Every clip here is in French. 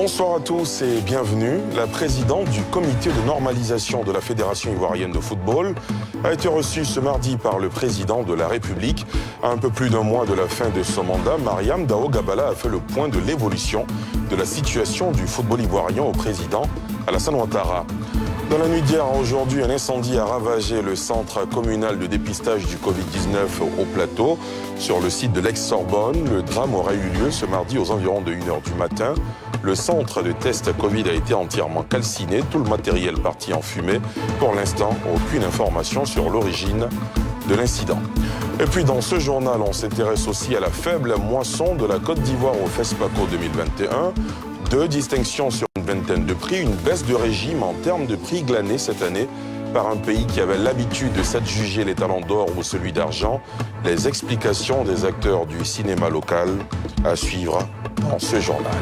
Bonsoir à tous et bienvenue. La présidente du comité de normalisation de la Fédération ivoirienne de football a été reçue ce mardi par le président de la République. À un peu plus d'un mois de la fin de son mandat, Mariam Dao Gabala a fait le point de l'évolution de la situation du football ivoirien au président Alassane Ouattara. Dans la nuit d'hier à aujourd'hui, un incendie a ravagé le centre communal de dépistage du Covid-19 au Plateau. Sur le site de l'ex-Sorbonne, le drame aurait eu lieu ce mardi aux environs de 1h du matin. Le centre de test Covid a été entièrement calciné, tout le matériel parti en fumée. Pour l'instant, aucune information sur l'origine de l'incident. Et puis dans ce journal, on s'intéresse aussi à la faible moisson de la Côte d'Ivoire au FESPACO 2021. 2 distinctions sur une vingtaine de prix, une baisse de régime en termes de prix glanés cette année par un pays qui avait l'habitude de s'adjuger les talons d'or ou celui d'argent. Les explications des acteurs du cinéma local à suivre dans ce journal.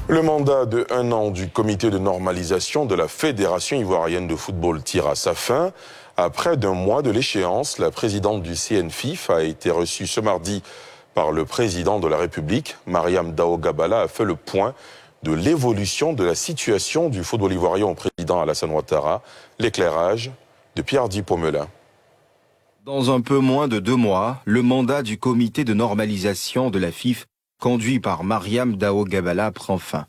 Le mandat de 1 an du comité de normalisation de la Fédération ivoirienne de football tire à sa fin. À près d'un mois de l'échéance, la présidente du CNFIF a été reçue ce mardi par le président de la République. Mariam Dao Gabala a fait le point de l'évolution de la situation du football ivoirien au président Alassane Ouattara. L'éclairage de Pierre-Di Pomelin. Dans un peu moins de 2 mois, le mandat du comité de normalisation de la FIF, conduit par Mariam Dao Gabala, prend fin.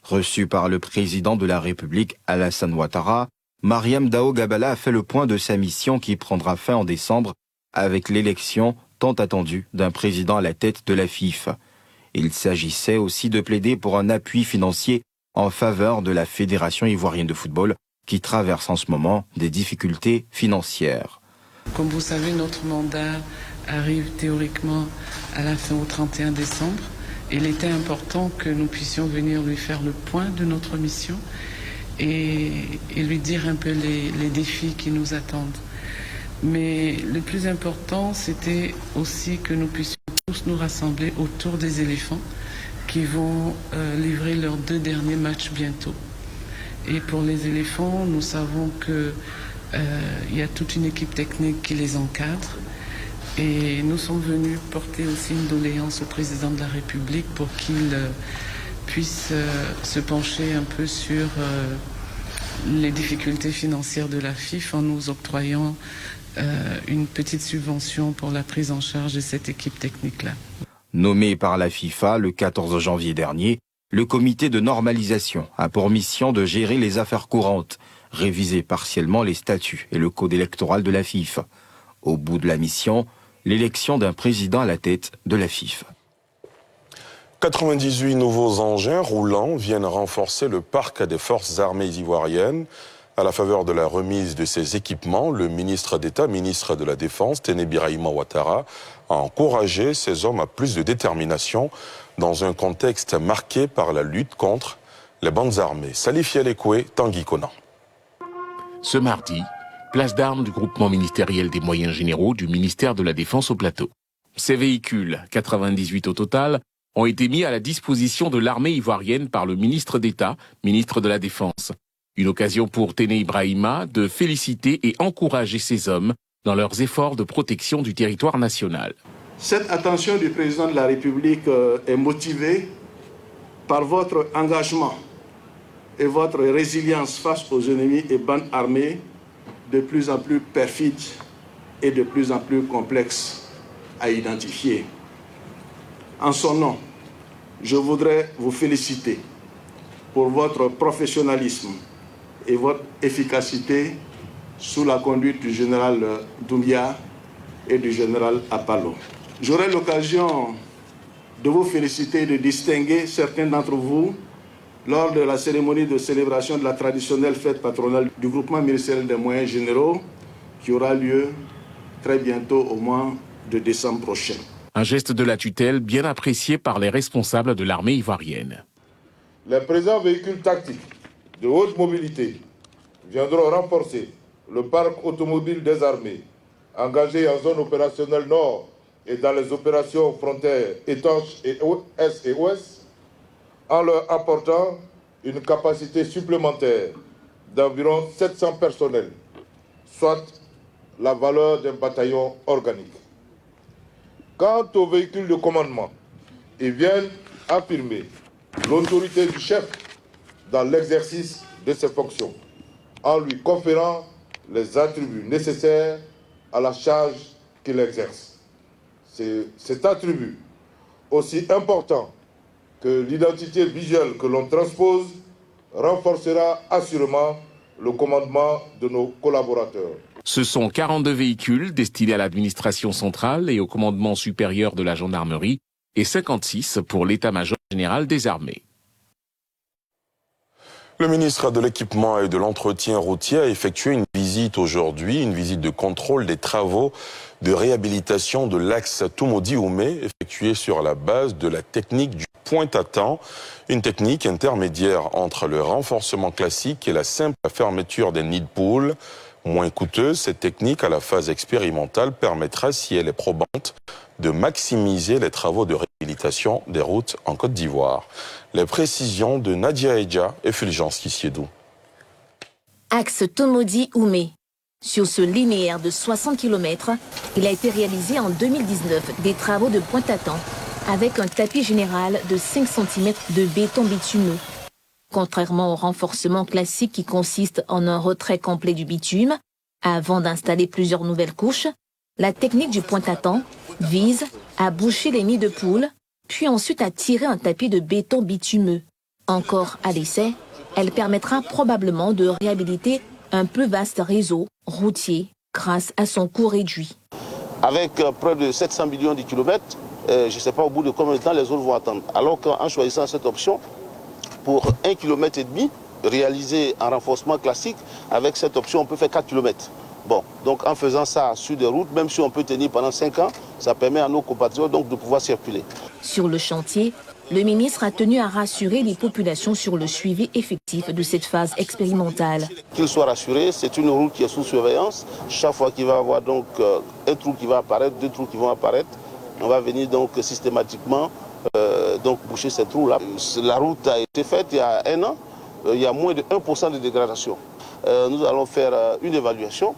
Reçue par le président de la République, Alassane Ouattara, Mariam Dao Gabala a fait le point de sa mission qui prendra fin en décembre avec l'élection tant attendue d'un président à la tête de la FIF. Il s'agissait aussi de plaider pour un appui financier en faveur de la Fédération ivoirienne de football qui traverse en ce moment des difficultés financières. Comme vous savez, notre mandat arrive théoriquement à la fin au 31 décembre. Il était important que nous puissions venir lui faire le point de notre mission et lui dire un peu les défis qui nous attendent. Mais le plus important, c'était aussi que nous puissions tous nous rassembler autour des éléphants qui vont livrer leurs 2 derniers matchs bientôt. Et pour les éléphants, nous savons que il y a toute une équipe technique qui les encadre. Et nous sommes venus porter aussi une doléance au président de la République pour qu'il puisse se pencher un peu sur les difficultés financières de la FIF en nous octroyant une petite subvention pour la prise en charge de cette équipe technique-là. Nommé par la FIFA le 14 janvier dernier, le comité de normalisation a pour mission de gérer les affaires courantes, réviser partiellement les statuts et le code électoral de la FIFA. Au bout de la mission, l'élection d'un président à la tête de la FIFA. 98 nouveaux engins roulants viennent renforcer le parc des forces armées ivoiriennes. À la faveur de la remise de ces équipements, le ministre d'État, ministre de la Défense, Téné Birahima Ouattara, a encouragé ces hommes à plus de détermination dans un contexte marqué par la lutte contre les bandes armées. Salif Yalekwe, Tanguy Conan. Ce mardi, place d'armes du groupement ministériel des moyens généraux du ministère de la Défense au Plateau. Ces véhicules, 98 au total, ont été mis à la disposition de l'armée ivoirienne par le ministre d'État, ministre de la Défense. Une occasion pour Téné Ibrahima de féliciter et encourager ces hommes dans leurs efforts de protection du territoire national. Cette attention du président de la République est motivée par votre engagement et votre résilience face aux ennemis et bandes armées de plus en plus perfides et de plus en plus complexes à identifier. En son nom, je voudrais vous féliciter pour votre professionnalisme et votre efficacité sous la conduite du général Doumbia et du général Apallo. J'aurai l'occasion de vous féliciter et de distinguer certains d'entre vous lors de la cérémonie de célébration de la traditionnelle fête patronale du groupement ministériel des moyens généraux qui aura lieu très bientôt au mois de décembre prochain. Un geste de la tutelle bien apprécié par les responsables de l'armée ivoirienne. Les présents véhicules tactiques de haute mobilité viendront renforcer le parc automobile des armées engagé en zone opérationnelle nord et dans les opérations frontières étanches et est et ouest en leur apportant une capacité supplémentaire d'environ 700 personnels, soit la valeur d'un bataillon organique. Quant aux véhicules de commandement, ils viennent affirmer l'autorité du chef dans l'exercice de ses fonctions, en lui conférant les attributs nécessaires à la charge qu'il exerce. C'est cet attribut, aussi important que l'identité visuelle que l'on transpose, renforcera assurément le commandement de nos collaborateurs. Ce sont 42 véhicules destinés à l'administration centrale et au commandement supérieur de la gendarmerie et 56 pour l'état-major général des armées. Le ministre de l'Équipement et de l'Entretien routier a effectué une visite aujourd'hui, une visite de contrôle des travaux de réhabilitation de l'axe Toumodi-Oumé, effectuée sur la base de la technique du pointe-à-temps, une technique intermédiaire entre le renforcement classique et la simple fermeture des nids de poules. Moins coûteuse, cette technique à la phase expérimentale permettra, si elle est probante, de maximiser les travaux de réhabilitation des routes en Côte d'Ivoire. Les précisions de Nadia Edja et Fulgence Kissiedou. Axe Toumodi-Oumé. Sur ce linéaire de 60 km, il a été réalisé en 2019 des travaux de pointe-à-temps avec un tapis général de 5 cm de béton bitumeux. Contrairement au renforcement classique qui consiste en un retrait complet du bitume, avant d'installer plusieurs nouvelles couches, la technique du pointe-à-temps vise à boucher les nids de poules, puis ensuite à tirer un tapis de béton bitumeux. Encore à l'essai, elle permettra probablement de réhabiliter un plus vaste réseau routier grâce à son coût réduit. Avec près de 700 millions de kilomètres, je ne sais pas au bout de combien de temps les autres vont attendre. Alors qu'en choisissant cette option, pour 1,5 km, réalisé en renforcement classique, avec cette option, on peut faire 4 km. Bon, donc en faisant ça sur des routes, même si on peut tenir pendant 5 ans, ça permet à nos compatriotes donc de pouvoir circuler. Sur le chantier, le ministre a tenu à rassurer les populations sur le suivi effectif de cette phase expérimentale. Qu'ils soient rassurés, c'est une route qui est sous surveillance. Chaque fois qu'il va y avoir donc un trou qui va apparaître, 2 trous qui vont apparaître, on va venir donc systématiquement donc boucher ces trous-là. La route a été faite il y a 1 an, il y a moins de 1% de dégradation. Nous allons faire une évaluation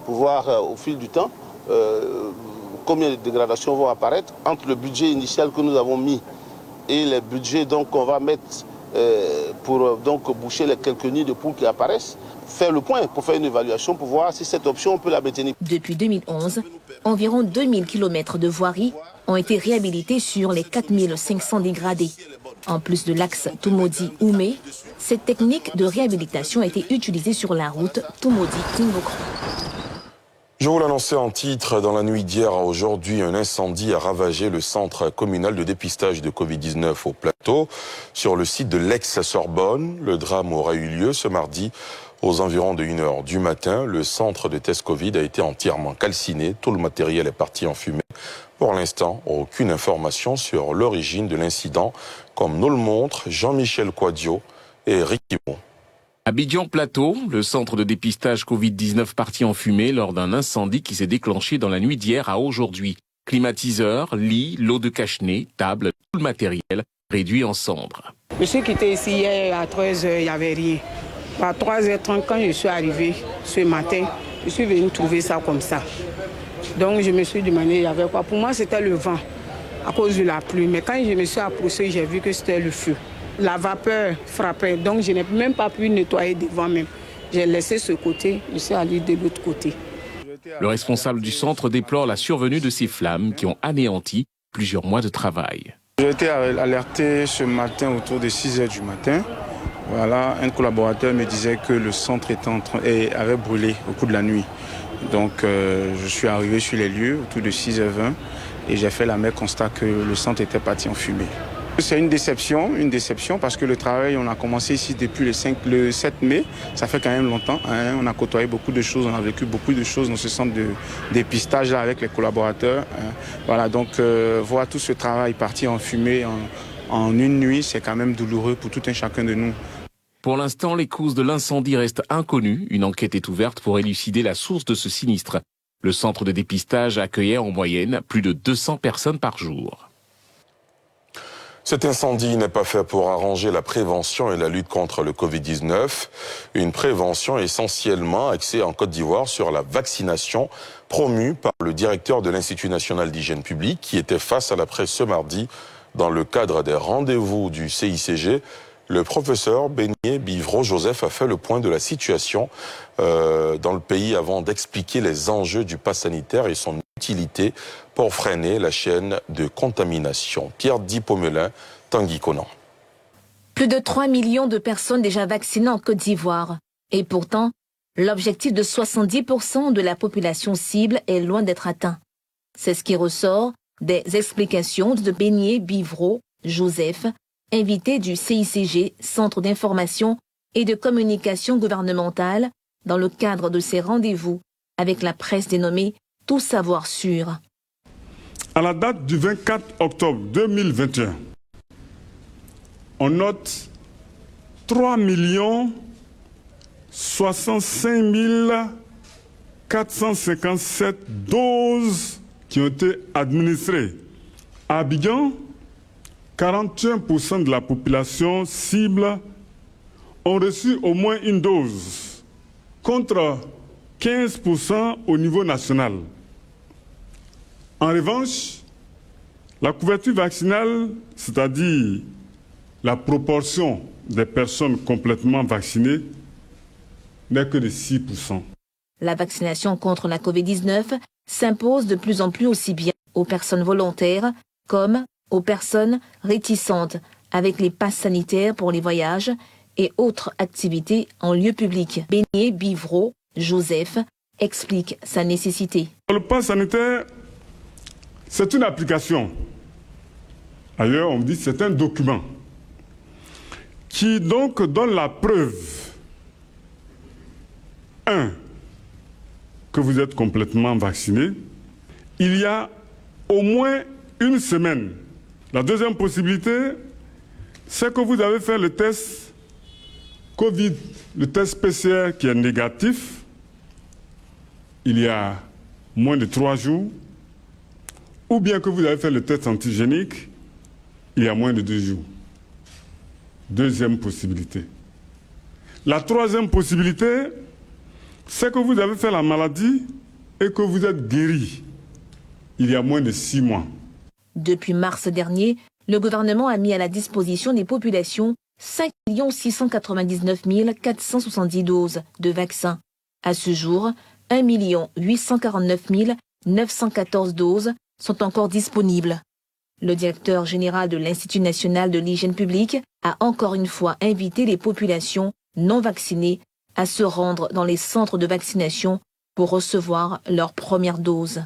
pour voir au fil du temps combien de dégradations vont apparaître entre le budget initial que nous avons mis et les budgets qu'on va mettre pour donc boucher les quelques nids de poules qui apparaissent. Faire le point pour faire une évaluation pour voir si cette option on peut la maintenir. Depuis 2011, environ 2000 km de voiries ont été réhabilités sur les 4500 dégradés. En plus de l'axe Toumodi-Oumé, cette technique de réhabilitation a été utilisée sur la route Toumodi-Timbuktu. Je vous l'annonçais en titre, dans la nuit d'hier à aujourd'hui, un incendie a ravagé le centre communal de dépistage de Covid-19 au Plateau, sur le site de l'ex-Sorbonne. Le drame aurait eu lieu ce mardi aux environs de 1h du matin. Le centre de test Covid a été entièrement calciné. Tout le matériel est parti en fumée. Pour l'instant, aucune information sur l'origine de l'incident, comme nous le montrent Jean-Michel Quadio et Eric Kimon. Abidjan Plateau, le centre de dépistage Covid-19 parti en fumée lors d'un incendie qui s'est déclenché dans la nuit d'hier à aujourd'hui. Climatiseurs, lits, lots de cache-nez, tables, tout le matériel réduit en cendres. Je suis quitté ici hier à 13h, il n'y avait rien. À 3h30, quand je suis arrivé ce matin, je suis venu trouver ça comme ça. Donc je me suis demandé, il y avait quoi. Pour moi, c'était le vent à cause de la pluie. Mais quand je me suis approché, j'ai vu que c'était le feu. La vapeur frappait, donc je n'ai même pas pu nettoyer devant même. J'ai laissé ce côté, je suis allé de l'autre côté. Le responsable du centre déplore la survenue de ces flammes qui ont anéanti plusieurs mois de travail. J'ai été alerté ce matin autour de 6h du matin. Voilà, un collaborateur me disait que le centre avait brûlé au cours de la nuit. Donc je suis arrivé sur les lieux autour de 6h20 et j'ai fait l'amer constat que le centre était parti en fumée. C'est une déception parce que le travail, on a commencé ici depuis le 7 mai, ça fait quand même longtemps. Hein. On a côtoyé beaucoup de choses, on a vécu beaucoup de choses dans ce centre de dépistage là avec les collaborateurs. Hein. Voilà, donc voir tout ce travail partir en fumée en une nuit, c'est quand même douloureux pour tout un chacun de nous. Pour l'instant, les causes de l'incendie restent inconnues. Une enquête est ouverte pour élucider la source de ce sinistre. Le centre de dépistage accueillait en moyenne plus de 200 personnes par jour. Cet incendie n'est pas fait pour arranger la prévention et la lutte contre le Covid-19. Une prévention essentiellement axée en Côte d'Ivoire sur la vaccination promue par le directeur de l'Institut national d'hygiène publique qui était face à la presse ce mardi Dans le cadre des rendez-vous du CICG, le professeur Beignet Bivro Joseph a fait le point de la situation dans le pays avant d'expliquer les enjeux du pass sanitaire et son utilité pour freiner la chaîne de contamination. Pierre Dipomelin, Tanguy Conan. Plus de 3 millions de personnes déjà vaccinées en Côte d'Ivoire. Et pourtant, l'objectif de 70% de la population cible est loin d'être atteint. C'est ce qui ressort des explications de Beignet Bivro Joseph, invité du CICG, Centre d'information et de communication gouvernementale, dans le cadre de ses rendez-vous avec la presse dénommée Tout savoir sûr. À la date du 24 octobre 2021, on note 3 65 457 doses qui ont été administrées. À Abidjan, 41% de la population cible ont reçu au moins une dose, contre 15% au niveau national. En revanche, la couverture vaccinale, c'est-à-dire la proportion des personnes complètement vaccinées, n'est que de 6%. La vaccination contre la Covid-19 s'impose de plus en plus aussi bien aux personnes volontaires comme aux personnes réticentes avec les passes sanitaires pour les voyages et autres activités en lieu public. Beignet Bivro Joseph explique sa nécessité. Le pass sanitaire, c'est une application. Ailleurs, on dit que c'est un document qui donc donne la preuve, 1, que vous êtes complètement vacciné, il y a au moins une semaine. La deuxième possibilité, c'est que vous avez fait le test Covid, le test PCR qui est négatif, il y a moins de 3 jours, ou bien que vous avez fait le test antigénique, il y a moins de 2 jours. Deuxième possibilité. La troisième possibilité, c'est que vous avez fait la maladie et que vous êtes guéri il y a moins de 6 mois. Depuis mars dernier, le gouvernement a mis à la disposition des populations 5 699 470 doses de vaccins. À ce jour, 1 849 914 doses sont encore disponibles. Le directeur général de l'Institut national de l'hygiène publique a encore une fois invité les populations non vaccinées à se rendre dans les centres de vaccination pour recevoir leur première dose.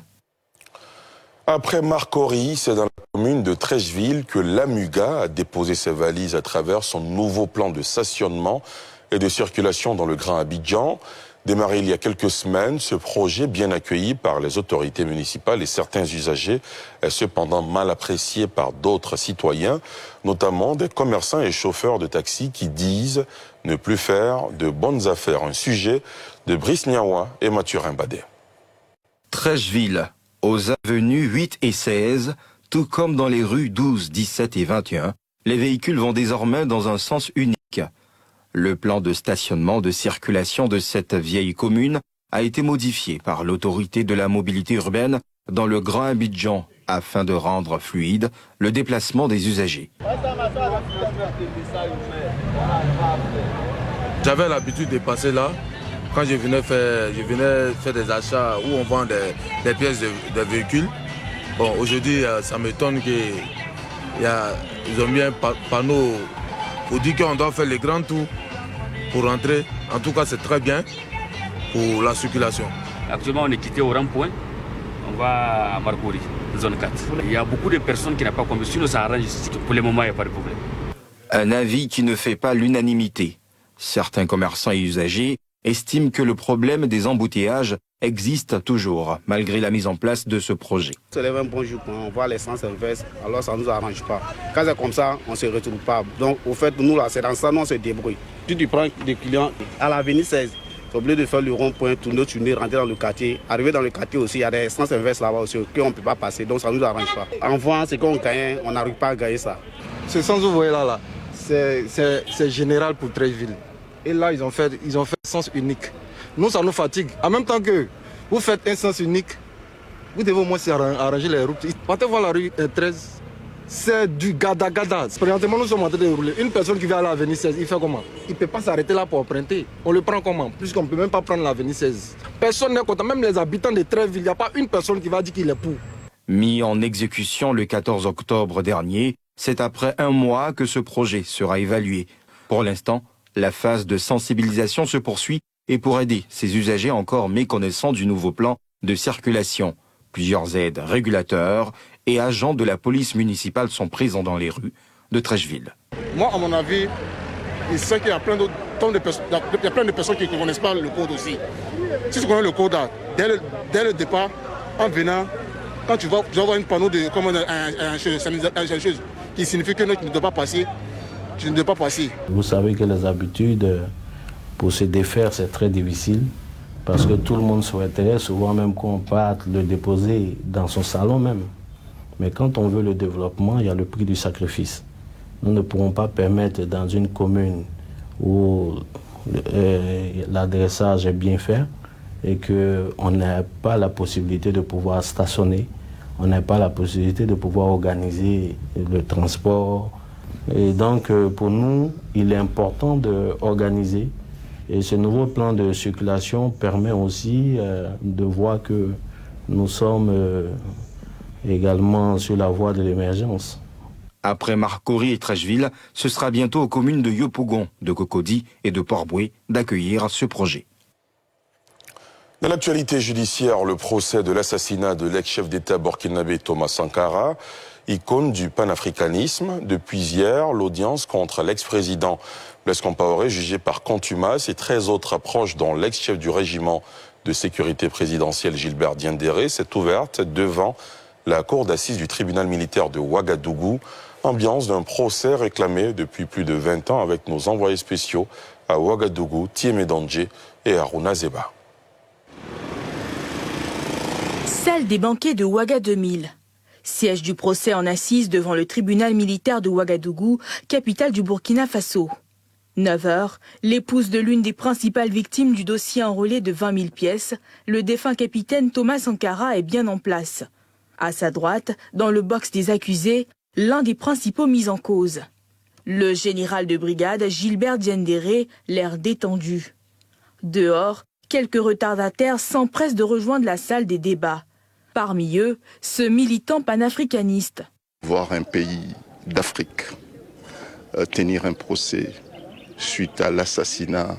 Après Marcory, c'est dans la commune de Trècheville que l'AMUGA a déposé ses valises à travers son nouveau plan de stationnement et de circulation dans le Grand Abidjan. Démarré il y a quelques semaines, ce projet, bien accueilli par les autorités municipales et certains usagers, est cependant mal apprécié par d'autres citoyens, notamment des commerçants et chauffeurs de taxi qui disent ne plus faire de bonnes affaires. Un sujet de Brice Niawa et Mathurin Badet. Trècheville, aux avenues 8 et 16, tout comme dans les rues 12, 17 et 21, les véhicules vont désormais dans un sens unique. Le plan de stationnement de circulation de cette vieille commune a été modifié par l'autorité de la mobilité urbaine dans le Grand Abidjan afin de rendre fluide le déplacement des usagers. J'avais l'habitude de passer là quand je venais faire des achats où on vend des pièces de véhicules. Bon, aujourd'hui, ça m'étonne qu'ils ont mis un panneau pour dire qu'on doit faire les grands tours pour rentrer. En tout cas, c'est très bien pour la circulation. Actuellement, on est quitté au rond-point. On va à Marcory, zone 4. Il y a beaucoup de personnes qui n'ont pas compris. Sinon, ça arrange. Pour le moment, il n'y a pas de problème. Un avis qui ne fait pas l'unanimité. Certains commerçants et usagers estiment que le problème des embouteillages existe toujours, malgré la mise en place de ce projet. On se lève un bon jour, on voit les sens inverses, alors ça ne nous arrange pas. Quand c'est comme ça, on ne se retrouve pas. Donc, au fait, nous, là, c'est dans ça, nous, on se débrouille. Si tu prends des clients à l'avenue 16, tu es obligé de faire le rond-point, tourner, rentrer dans le quartier. Arriver dans le quartier aussi, il y a des sens inverses là-bas aussi, qu'on ne peut pas passer, donc ça ne nous arrange pas. En voyant ce qu'on gagne, on n'arrive pas à gagner ça. Ce sens que vous voyez là, c'est général pour Trècheville. Et là, ils ont fait sens unique. Nous, ça nous fatigue. En même temps que vous faites un sens unique, vous devez au moins arranger les routes. Partez voir la rue 13, c'est du gada-gada. Présentement, nous sommes en train de rouler. Une personne qui vient à l'avenue 16, il fait comment? Il ne peut pas s'arrêter là pour emprunter. On le prend comment? Puisqu'on ne peut même pas prendre l'avenue 16. Personne n'est content. Même les habitants de Tréville, il n'y a pas une personne qui va dire qu'il est pour. Mis en exécution le 14 octobre dernier, c'est après un mois que ce projet sera évalué. Pour l'instant, la phase de sensibilisation se poursuit et pour aider ces usagers encore méconnaissants du nouveau plan de circulation. Plusieurs aides, régulateurs et agents de la police municipale sont présents dans les rues de Trècheville. Moi, à mon avis, il sait qu'il y a plein de personnes qui ne connaissent pas le code aussi. Si tu connais le code, dès le départ, en venant, quand tu vas voir un panneau de comme un chose qui signifie que tu ne dois pas passer, tu ne dois pas passer. Vous savez que les habitudes, pour se défaire, c'est très difficile. Parce que tout le monde souhaiterait souvent même qu'on parte le déposer dans son salon même. Mais quand on veut le développement, il y a le prix du sacrifice. Nous ne pourrons pas permettre dans une commune où l'adressage est bien fait et qu'on n'a pas la possibilité de pouvoir stationner, on n'a pas la possibilité de pouvoir organiser le transport. Et donc pour nous, il est important d'organiser. Et ce nouveau plan de circulation permet aussi de voir que nous sommes également sur la voie de l'émergence. Après Marcory et Trècheville, ce sera bientôt aux communes de Yopougon, de Cocody et de Port-Boué d'accueillir ce projet. Dans l'actualité judiciaire, le procès de l'assassinat de l'ex-chef d'État burkinabé Thomas Sankara, icône du panafricanisme. Depuis hier, l'audience contre l'ex-président Blaise Compaoré, jugé par contumace, et 13 autres proches, dont l'ex-chef du régiment de sécurité présidentielle Gilbert Diendéré, s'est ouverte devant la cour d'assises du tribunal militaire de Ouagadougou. Ambiance d'un procès réclamé depuis plus de 20 ans avec nos envoyés spéciaux à Ouagadougou, Thiemé Dandje et Aruna Zeba. Salle des banquets de Ouaga 2000. Siège du procès en assises devant le tribunal militaire de Ouagadougou, capitale du Burkina Faso. 9 heures, l'épouse de l'une des principales victimes du dossier enrôlé de 20 000 pièces, le défunt capitaine Thomas Sankara, est bien en place. À sa droite, dans le box des accusés, l'un des principaux mis en cause. Le général de brigade Gilbert Diendéré, l'air détendu. Dehors, quelques retardataires s'empressent de rejoindre la salle des débats. Parmi eux, ce militant panafricaniste. Voir un pays d'Afrique tenir un procès suite à l'assassinat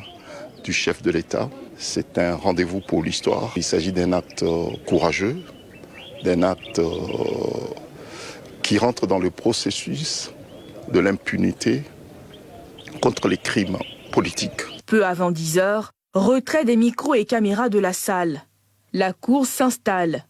du chef de l'État, c'est un rendez-vous pour l'histoire. Il s'agit d'un acte courageux, d'un acte qui rentre dans le processus de l'impunité contre les crimes politiques. Peu avant 10 heures, retrait des micros et caméras de la salle. La cour s'installe.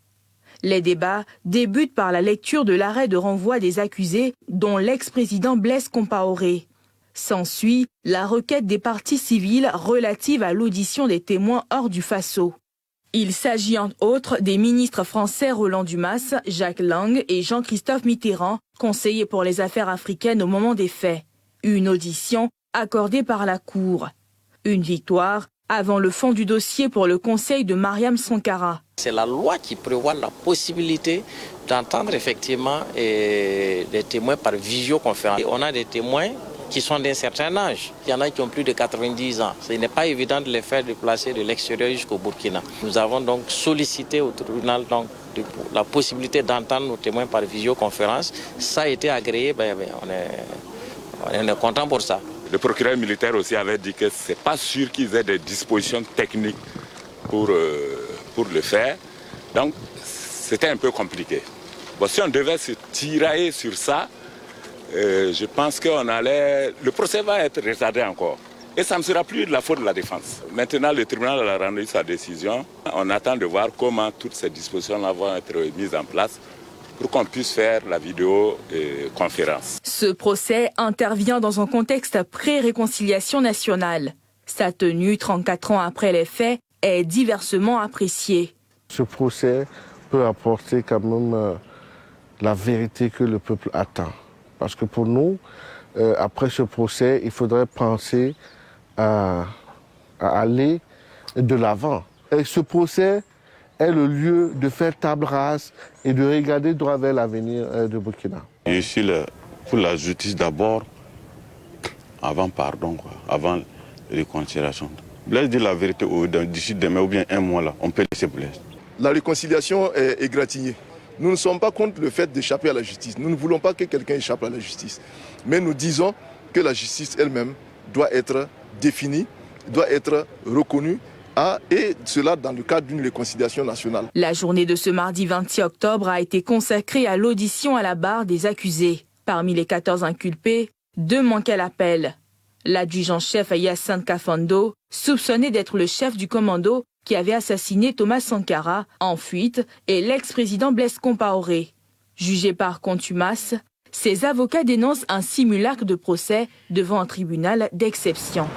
Les débats débutent par la lecture de l'arrêt de renvoi des accusés, dont l'ex-président Blaise Compaoré. S'ensuit la requête des parties civiles relative à l'audition des témoins hors du Faso. Il s'agit entre autres des ministres français Roland Dumas, Jacques Lang et Jean-Christophe Mitterrand, conseillers pour les affaires africaines au moment des faits. Une audition accordée par la Cour. Une victoire avant le fond du dossier pour le conseil de Mariam Sankara. C'est la loi qui prévoit la possibilité d'entendre effectivement des témoins par visioconférence. Et on a des témoins qui sont d'un certain âge. Il y en a qui ont plus de 90 ans. Ce n'est pas évident de les faire déplacer de l'extérieur jusqu'au Burkina. Nous avons donc sollicité au tribunal la possibilité d'entendre nos témoins par visioconférence. Ça a été agréé, on est content pour ça. Le procureur militaire aussi avait dit que ce n'est pas sûr qu'ils aient des dispositions techniques pour le faire. Donc c'était un peu compliqué. Bon, si on devait se tirailler sur ça, je pense que le procès va être retardé encore. Et ça ne sera plus de la faute de la défense. Maintenant, le tribunal a rendu sa décision. On attend de voir comment toutes ces dispositions-là vont être mises en place pour qu'on puisse faire la vidéoconférence. Ce procès intervient dans un contexte pré-réconciliation nationale. Sa tenue, 34 ans après les faits, est diversement appréciée. Ce procès peut apporter quand même la vérité que le peuple attend. Parce que pour nous, après ce procès, il faudrait penser à aller de l'avant. Et ce procès est le lieu de faire table rase et de regarder droit vers l'avenir de Burkina. Je suis là pour la justice d'abord, avant pardon, avant réconciliation. Blaise dit la vérité, d'ici demain ou bien un mois, là, on peut laisser Blaise. La réconciliation est égratignée. Nous ne sommes pas contre le fait d'échapper à la justice. Nous ne voulons pas que quelqu'un échappe à la justice. Mais nous disons que la justice elle-même doit être définie, doit être reconnue, et cela dans le cadre d'une réconciliation nationale. La journée de ce mardi 26 octobre a été consacrée à l'audition à la barre des accusés. Parmi les 14 inculpés, 2 manquaient l'appel. L'adjudant-chef Hyacinthe Kafando, soupçonné d'être le chef du commando qui avait assassiné Thomas Sankara en fuite, et l'ex-président Blaise Compaoré. Jugé par contumace, ses avocats dénoncent un simulacre de procès devant un tribunal d'exception.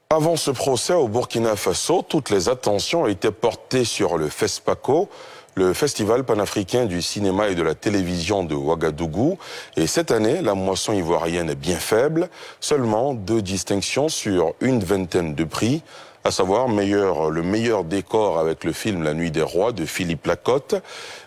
Avant ce procès au Burkina Faso, toutes les attentions étaient portées sur le FESPACO, le Festival panafricain du cinéma et de la télévision de Ouagadougou. Et cette année, la moisson ivoirienne est bien faible, seulement 2 distinctions sur une vingtaine de prix, à savoir le meilleur décor avec le film La Nuit des Rois de Philippe Lacotte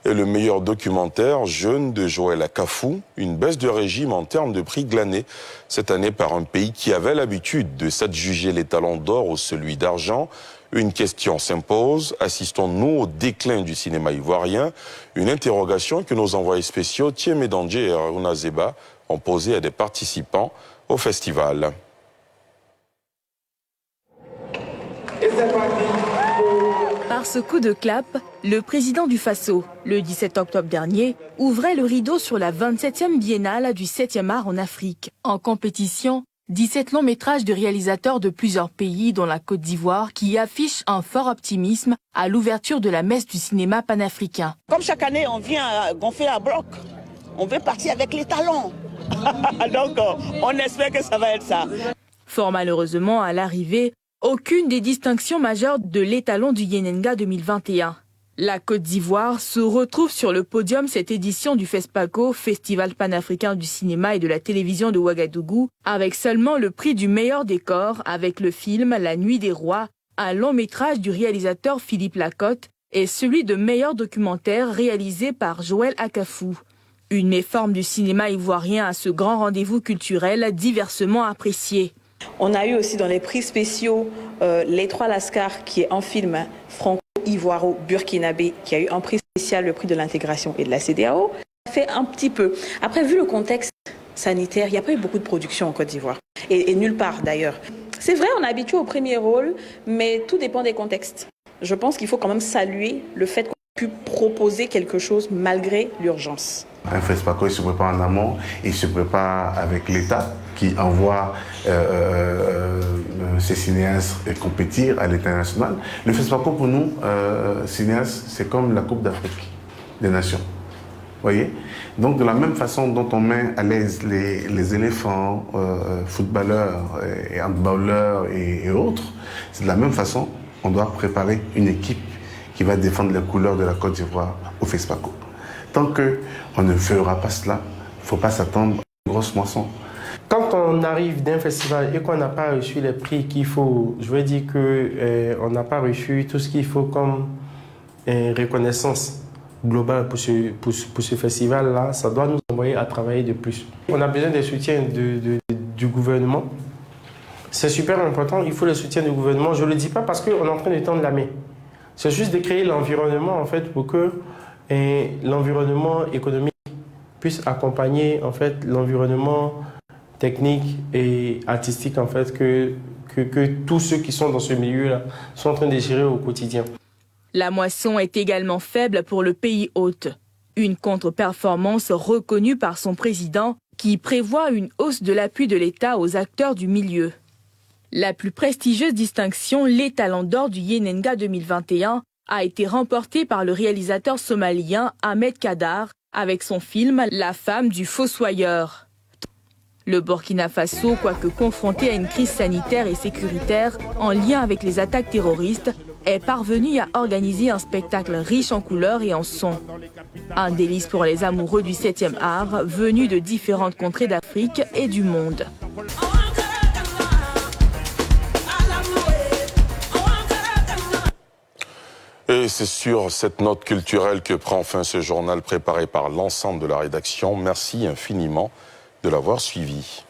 et le meilleur documentaire Jeune de Joël Akafou, une baisse de régime en termes de prix glanés cette année par un pays qui avait l'habitude de s'adjuger les talons d'or ou celui d'argent. Une question s'impose, assistons-nous au déclin du cinéma ivoirien? Une interrogation que nos envoyés spéciaux Thiem Edandje et Aruna Zeba ont posée à des participants au festival. Par ce coup de clap, le président du Faso, le 17 octobre dernier, ouvrait le rideau sur la 27e biennale du 7e art en Afrique. En compétition, 17 longs métrages de réalisateurs de plusieurs pays, dont la Côte d'Ivoire, qui affichent un fort optimisme à l'ouverture de la messe du cinéma panafricain. Comme chaque année, on vient gonfler à bloc. On veut partir avec les talents. Donc, on espère que ça va être ça. Fort malheureusement, à l'arrivée, aucune des distinctions majeures de l'étalon du Yenenga 2021. La Côte d'Ivoire se retrouve sur le podium cette édition du FESPACO, Festival panafricain du cinéma et de la télévision de Ouagadougou, avec seulement le prix du meilleur décor avec le film La Nuit des Rois, un long métrage du réalisateur Philippe Lacotte, et celui de meilleur documentaire réalisé par Joël Akafou. Une méforme du cinéma ivoirien à ce grand rendez-vous culturel diversement apprécié. On a eu aussi dans les prix spéciaux Les Trois Lascars, qui est un film franco-ivoiro-burkinabé, qui a eu un prix spécial, le prix de l'intégration et de la CEDEAO. Ça fait un petit peu. Après, vu le contexte sanitaire, il n'y a pas eu beaucoup de production en Côte d'Ivoire. Et nulle part d'ailleurs. C'est vrai, on est habitué au premier rôle, mais tout dépend des contextes. Je pense qu'il faut quand même saluer le fait qu'on ait pu proposer quelque chose malgré l'urgence. Un FESPACO, il se prépare en amont, il se prépare avec l'État qui envoie ces cinéastes compétir à l'international. Le FESPACO pour nous, cinéastes, c'est comme la Coupe d'Afrique des Nations. Voyez? Donc de la même façon dont on met à l'aise les éléphants, footballeurs et handballeurs et autres, c'est de la même façon on doit préparer une équipe qui va défendre les couleurs de la Côte d'Ivoire au FESPACO. Tant qu'on ne fera pas cela, il ne faut pas s'attendre à une grosse moisson. Quand on arrive d'un festival et qu'on n'a pas reçu les prix qu'il faut, je veux dire qu'on n'a pas reçu tout ce qu'il faut comme reconnaissance globale pour ce festival-là, ça doit nous envoyer à travailler de plus. On a besoin des soutiens du gouvernement. C'est super important, il faut le soutien du gouvernement. Je ne le dis pas parce qu'on est en train de tendre la main. C'est juste de créer l'environnement en fait, pour que l'environnement économique puisse accompagner en fait, l'environnement technique et artistique en fait, que tous ceux qui sont dans ce milieu-là sont en train de gérer au quotidien. La moisson est également faible pour le pays hôte. Une contre-performance reconnue par son président qui prévoit une hausse de l'appui de l'État aux acteurs du milieu. La plus prestigieuse distinction, les Talents d'Or du Yenenga 2021, a été remportée par le réalisateur somalien Ahmed Kadar avec son film La femme du fossoyeur. Le Burkina Faso, quoique confronté à une crise sanitaire et sécuritaire en lien avec les attaques terroristes, est parvenu à organiser un spectacle riche en couleurs et en sons. Un délice pour les amoureux du 7e art venus de différentes contrées d'Afrique et du monde. Et Et c'est sur cette note culturelle que prend fin ce journal préparé par l'ensemble de la rédaction. Merci infiniment de l'avoir suivi.